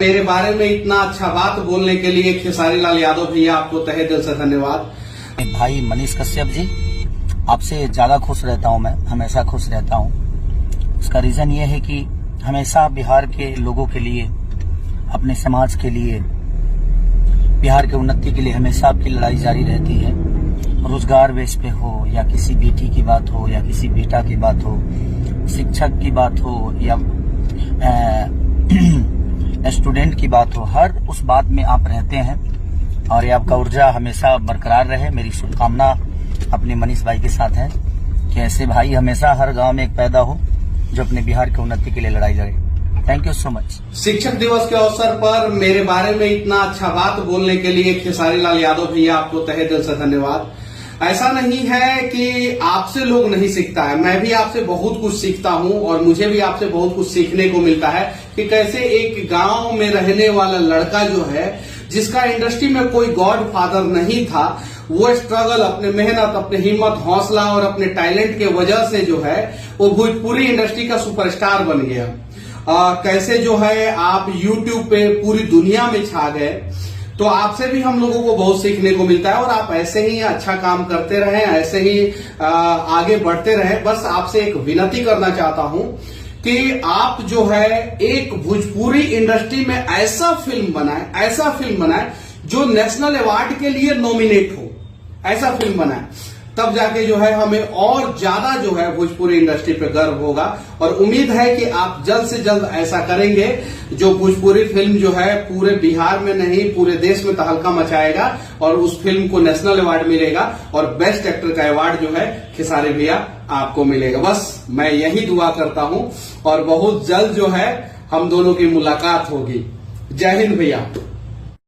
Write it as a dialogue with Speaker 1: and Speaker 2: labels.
Speaker 1: मेरे बारे में इतना अच्छा बात बोलने के लिए खेसारी लाल यादव भैया आपको तहे दिल से धन्यवाद।
Speaker 2: भाई मनीष कश्यप जी, आपसे ज्यादा खुश रहता हूं, मैं हमेशा खुश रहता हूं। उसका रीजन ये है कि हमेशा बिहार के लोगों के लिए, अपने समाज के लिए, बिहार के उन्नति के लिए हमेशा आपकी लड़ाई जारी रहती है। रोजगार बेस पे हो या किसी बेटी की बात हो या किसी बेटा की बात हो, शिक्षक की बात हो या स्टूडेंट की बात हो, हर उस बात में आप रहते हैं और ये आपका ऊर्जा हमेशा बरकरार रहे। मेरी शुभकामना अपने मनीष भाई के साथ है कि ऐसे भाई हमेशा हर गांव में एक पैदा हो जो अपने बिहार के उन्नति के लिए लड़ाई लड़े। Thank you so much.
Speaker 1: शिक्षक दिवस के अवसर पर मेरे बारे में इतना अच्छा बात बोलने के लिए खेसारी लाल यादव भैया आपको तहे दिल से धन्यवाद। ऐसा नहीं है कि आपसे लोग नहीं सीखता है, मैं भी आपसे बहुत कुछ सीखता हूं और मुझे भी आपसे बहुत कुछ सीखने को मिलता है कि कैसे एक गांव में रहने वाला लड़का जो है, जिसका इंडस्ट्री में कोई गॉड फादर नहीं था, वो स्ट्रगल, अपने मेहनत, अपने हिम्मत, हौसला और अपने टैलेंट के वजह से जो है वो भोजपुरी इंडस्ट्री का सुपरस्टार बन गया। कैसे जो है आप YouTube पे पूरी दुनिया में छा गए। तो आपसे भी हम लोगों को बहुत सीखने को मिलता है और आप ऐसे ही अच्छा काम करते रहें, ऐसे ही आगे बढ़ते रहें। बस आपसे एक विनती करना चाहता हूं कि आप जो है एक भोजपुरी इंडस्ट्री में ऐसा फिल्म बनाए जो नेशनल अवार्ड के लिए नॉमिनेट हो, ऐसा फिल्म बनाए, तब जाके जो है हमें और ज्यादा जो है भोजपुरी इंडस्ट्री पे गर्व होगा। और उम्मीद है कि आप जल्द से जल्द ऐसा करेंगे जो भोजपुरी फिल्म जो है पूरे बिहार में नहीं पूरे देश में तहलका मचाएगा और उस फिल्म को नेशनल अवार्ड मिलेगा और बेस्ट एक्टर का अवार्ड जो है खेसारी भैया आपको मिलेगा। बस मैं यही दुआ करता हूं और बहुत जल्द जो है हम दोनों की मुलाकात होगी। जय हिंद भैया।